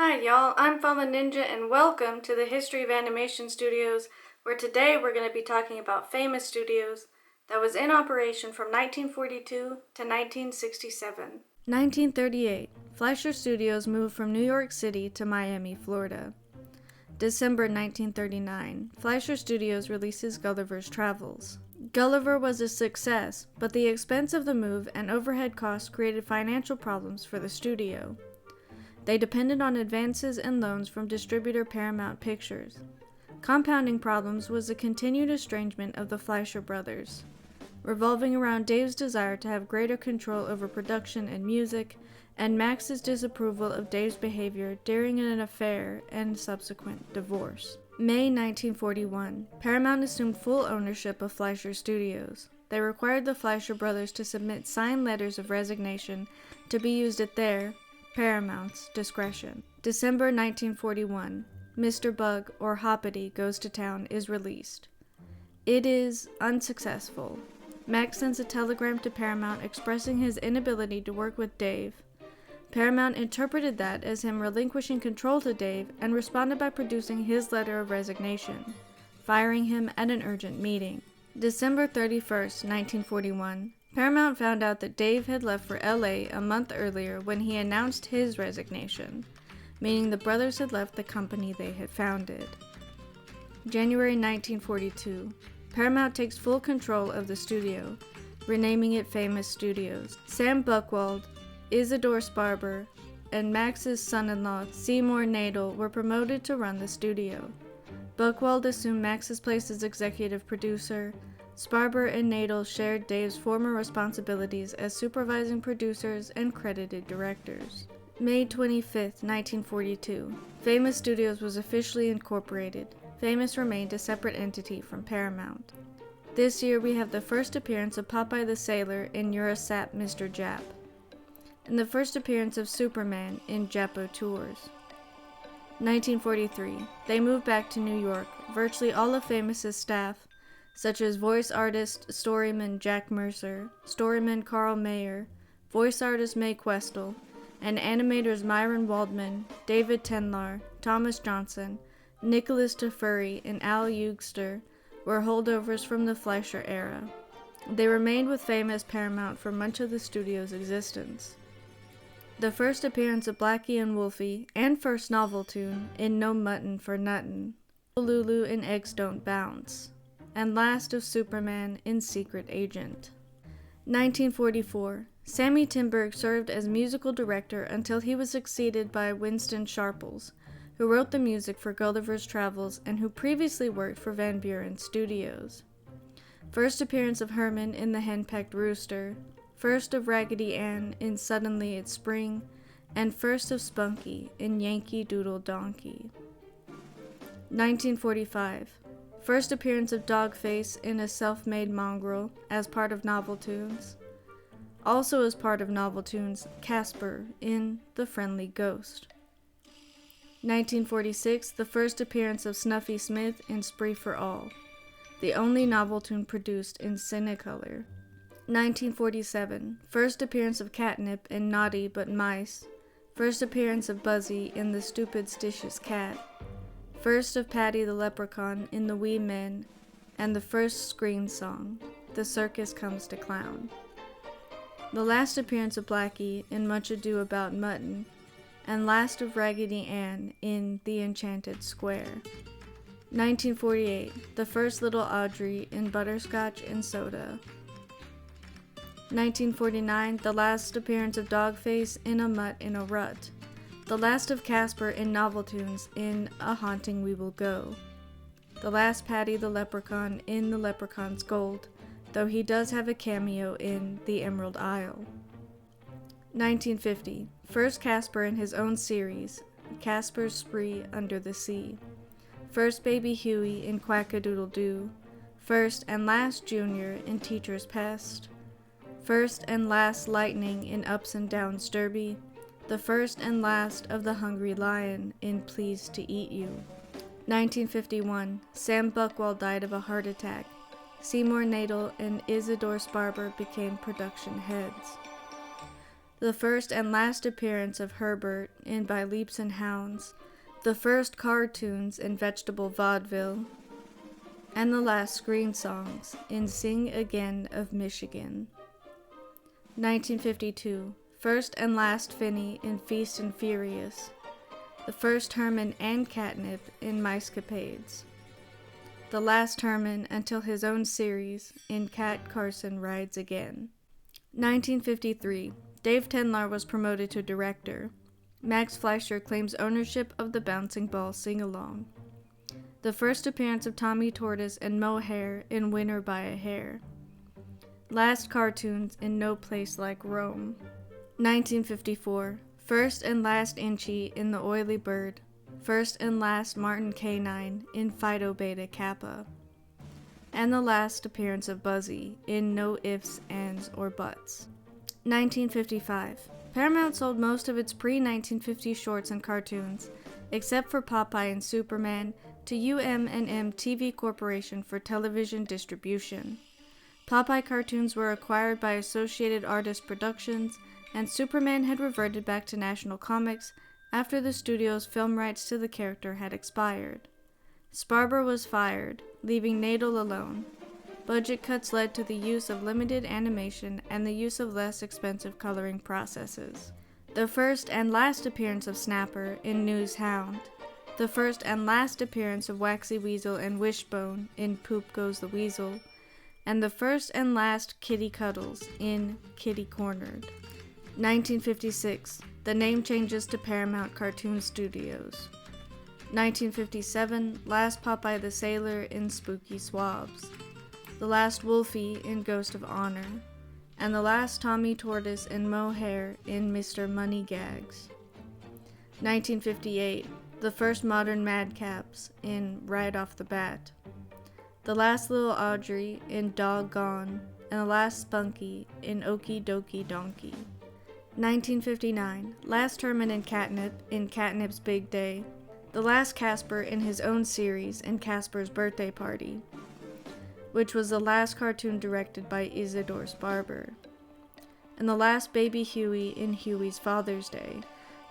Hi y'all, I'm Fallen Ninja and welcome to the History of Animation Studios, where today we're going to be talking about famous studios that was in operation from 1942 to 1967. 1938, Fleischer Studios moved from New York City to Miami, Florida. December 1939, Fleischer Studios releases Gulliver's Travels. Gulliver was a success, but the expense of the move and overhead costs created financial problems for the studio. They depended on advances and loans from distributor Paramount Pictures. Compounding problems was the continued estrangement of the Fleischer brothers, revolving around Dave's desire to have greater control over production and music, and Max's disapproval of Dave's behavior during an affair and subsequent divorce. May 1941, Paramount assumed full ownership of Fleischer Studios. They required the Fleischer brothers to submit signed letters of resignation to be used at their, Paramount's, discretion. December 1941, Mr. Bug, or Hoppity Goes to Town is released. It is unsuccessful. Max sends a telegram to Paramount expressing his inability to work with Dave. Paramount interpreted that as him relinquishing control to Dave and responded by producing his letter of resignation, firing him at an urgent meeting. December 31st, 1941, Paramount found out that Dave had left for LA a month earlier when he announced his resignation, meaning the brothers had left the company they had founded. January 1942, Paramount takes full control of the studio, renaming it Famous Studios. Sam Buchwald, Isidore Sparber, and Max's son-in-law Seymour Nadel were promoted to run the studio. Buchwald assumed Max's place as executive producer. Sparber and Nadel shared Dave's former responsibilities as supervising producers and credited directors. May 25, 1942, Famous Studios was officially incorporated. Famous remained a separate entity from Paramount. This year we have the first appearance of Popeye the Sailor in Eurosap Mr. Jap, and the first appearance of Superman in Japo Tours. 1943, they moved back to New York. Virtually all of Famous's staff, such as voice artist storyman Jack Mercer, storyman Carl Mayer, voice artist Mae Questel, and animators Myron Waldman, David Tenlar, Thomas Johnson, Nicholas Tafuri, and Al Eugster, were holdovers from the Fleischer era. They remained with Famous Paramount for much of the studio's existence. The first appearance of Blackie and Wolfie, and first novel tune in No Mutton for Nuttin', Lulu and Eggs Don't Bounce, and last of Superman in Secret Agent. 1944, Sammy Timberg served as musical director until he was succeeded by Winston Sharples, who wrote the music for Gulliver's Travels and who previously worked for Van Buren Studios. First appearance of Herman in The Henpecked Rooster, first of Raggedy Ann in Suddenly It's Spring, and first of Spunky in Yankee Doodle Donkey. 1945, first appearance of Dogface in A Self-Made Mongrel as part of Novel Tunes. Also as part of Novel Tunes, Casper in The Friendly Ghost. 1946, the first appearance of Snuffy Smith in Spree for All, the only novel tune produced in Cinecolor. 1947, first appearance of Catnip in Naughty But Mice, first appearance of Buzzy in The Stupid Stitious Cat, first of Patty the Leprechaun in The Wee Men, and the first screen song, The Circus Comes to Clown. The last appearance of Blackie in Much Ado About Mutton, and last of Raggedy Ann in The Enchanted Square. 1948, the first Little Audrey in Butterscotch and Soda. 1949, the last appearance of Dogface in A Mutt in a Rut. The last of Casper in Novel Tunes in A Haunting We Will Go. The last Patty the Leprechaun in The Leprechaun's Gold, though he does have a cameo in The Emerald Isle. 1950, first Casper in his own series, Casper's Spree Under the Sea. First Baby Huey in Quack-a-Doodle-Doo. First and last Junior in Teacher's Pest. First and last Lightning in Ups and Downs Derby. The first and last of the Hungry Lion in Pleased to Eat You. 1951, Sam Buchwald died of a heart attack. Seymour Nadel and Isidore Sparber became production heads. the first and last appearance of Herbert in By Leaps and Hounds, the first cartoons in Vegetable Vaudeville, and the last screen songs in Sing Again of Michigan. 1952, first and last Finney in Feast and Furious, the first Herman and Catnip in Micecapades, the last Herman until his own series in Cat Carson Rides Again. 1953, Dave Tenlar was promoted to director. Max Fleischer claims ownership of the Bouncing Ball Sing-Along. The first appearance of Tommy Tortoise and Mohair in Winner by a Hair. Last cartoons in No Place Like Rome. 1954, first and last Inchie in The Oily Bird. First and last Martin K9 in Phi Beta Kappa. And the last appearance of Buzzy in No Ifs, Ands, or Buts. 1955. Paramount sold most of its pre-1950 shorts and cartoons, except for Popeye and Superman, to UM&M TV Corporation for television distribution. Popeye cartoons were acquired by Associated Artists Productions, and Superman had reverted back to National Comics after the studio's film rights to the character had expired. Sparber was fired, leaving Nadel alone. Budget cuts led to the use of limited animation and the use of less expensive coloring processes. The first and last appearance of Snapper in News Hound. The first and last appearance of Waxy Weasel and Wishbone in Poop Goes the Weasel. And the first and last Kitty Cuddles in Kitty Cornered. 1956. The name changes to Paramount Cartoon Studios. 1957. Last Popeye the Sailor in Spooky Swabs. The last Wolfie in Ghost of Honor, and the last Tommy Tortoise and Mohair in Mr. Moneygags. 1958, the first modern Madcaps in Right Off the Bat. The last Little Audrey in Doggone, and the last Spunky in Okie Dokie Donkey. 1959, last Herman and Catnip in Catnip's Big Day. The last Casper in his own series in Casper's Birthday Party, which was the last cartoon directed by Isidore Sparber, and the last Baby Huey in Huey's Father's Day.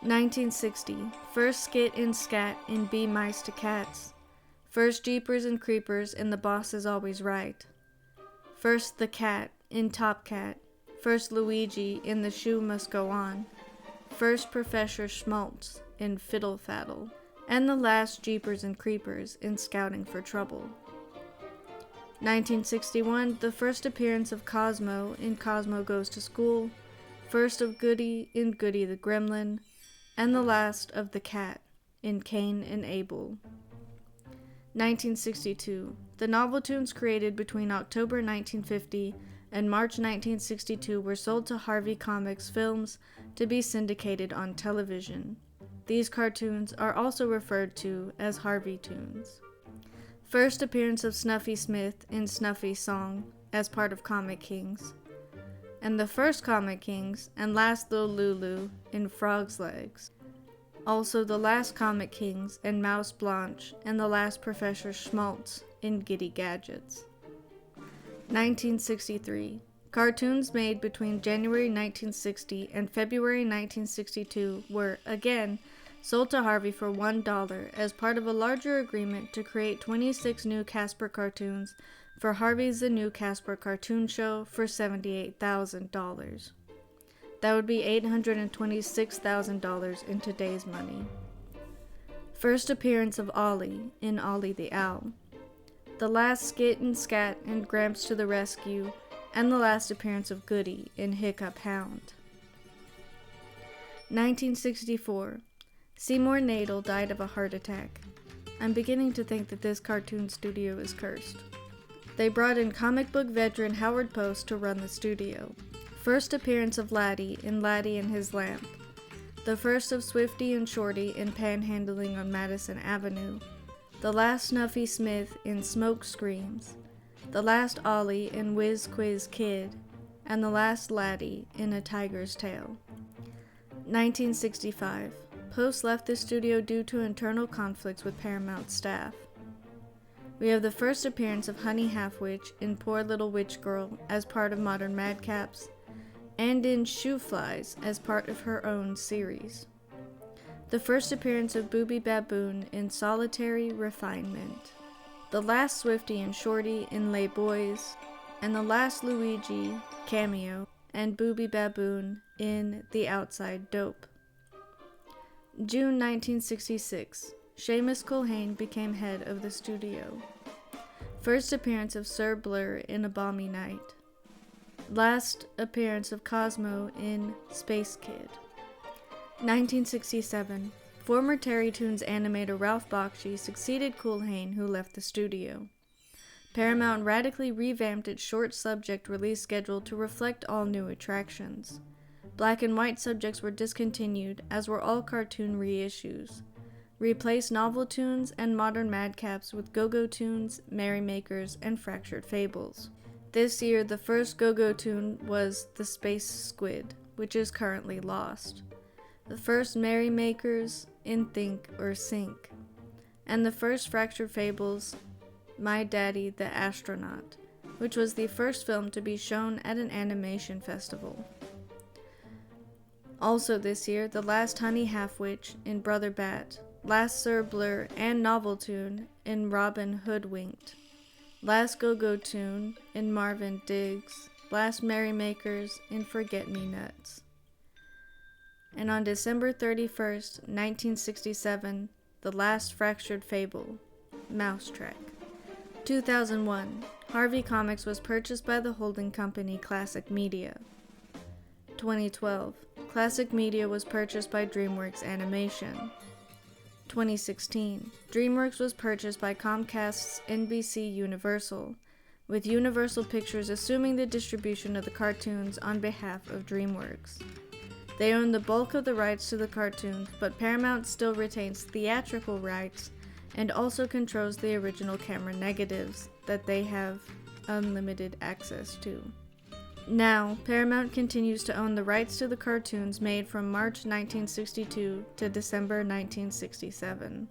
1960, first skit in Scat in Be Mice to Cats, first Jeepers and Creepers in The Boss Is Always Right, first The Cat in Top Cat, first Luigi in The Shoe Must Go On, first Professor Schmaltz in Fiddle Faddle, and the last Jeepers and Creepers in Scouting for Trouble. 1961, the first appearance of Cosmo in Cosmo Goes to School, first of Goody in Goody the Gremlin, and the last of the Cat in Cain and Abel. 1962, the Noveltoons created between October 1950 and March 1962 were sold to Harvey Comics Films to be syndicated on television. These cartoons are also referred to as Harvey Toons. First appearance of Snuffy Smith in Snuffy's Song as part of Comic Kings, and the first Comic Kings and last Little Lulu in Frog's Legs. Also the last Comic Kings and Mouse Blanche and the last Professor Schmaltz in Giddy Gadgets. 1963. Cartoons made between January 1960 and February 1962 were, again, sold to Harvey for $1 as part of a larger agreement to create 26 new Casper cartoons for Harvey's The New Casper Cartoon Show for $78,000. That would be $826,000 in today's money. First appearance of Ollie in Ollie the Owl. The last skit and Scat in Gramps to the Rescue, and the last appearance of Goody in Hiccup Hound. 1964. Seymour Nadel died of a heart attack. I'm beginning to think that this cartoon studio is cursed. They brought in comic book veteran Howard Post to run the studio. First appearance of Laddie in Laddie and His Lamp. The first of Swifty and Shorty in Panhandling on Madison Avenue. The last Snuffy Smith in Smoke Screams. The last Ollie in Whiz Quiz Kid. And the last Laddie in A Tiger's Tale. 1965. Post left the studio due to internal conflicts with Paramount staff. We have the first appearance of Honey Half-Witch in Poor Little Witch Girl as part of Modern Madcaps, and in Shoe Flies as part of her own series. The first appearance of Booby Baboon in Solitary Refinement, the last Swifty and Shorty in Lay Boys, and the last Luigi cameo and Booby Baboon in The Outside Dope. June 1966, Seamus Culhane became head of the studio. First appearance of Sir Blur in A Balmy Night. Last appearance of Cosmo in Space Kid. 1967, former Terrytoons animator Ralph Bakshi succeeded Culhane, who left the studio. Paramount radically revamped its short subject release schedule to reflect all new attractions. Black and white subjects were discontinued, as were all cartoon reissues. Replaced novel tunes and modern madcaps with Go-Go Tunes, Merrymakers, and Fractured Fables. This year, the first Go-Go tune was The Space Squid, which is currently lost. The first Merrymakers, In Think or Sync. And the first Fractured Fables, My Daddy the Astronaut, which was the first film to be shown at an animation festival. Also this year, the last Honey Half-Witch in Brother Bat, last Sir Blur and novel tune in Robin Hoodwinked, last Go-Go tune in Marvin Diggs, last Merrymakers in Forget-Me-Nuts. And on December 31st, 1967, the last Fractured Fable, Mousetrack. 2001, Harvey Comics was purchased by the holding company Classic Media. 2012, Classic Media was purchased by DreamWorks Animation. 2016, DreamWorks was purchased by Comcast's NBC Universal, with Universal Pictures assuming the distribution of the cartoons on behalf of DreamWorks. They own the bulk of the rights to the cartoons, but Paramount still retains theatrical rights and also controls the original camera negatives that they have unlimited access to. Now, Paramount continues to own the rights to the cartoons made from March 1962 to December 1967.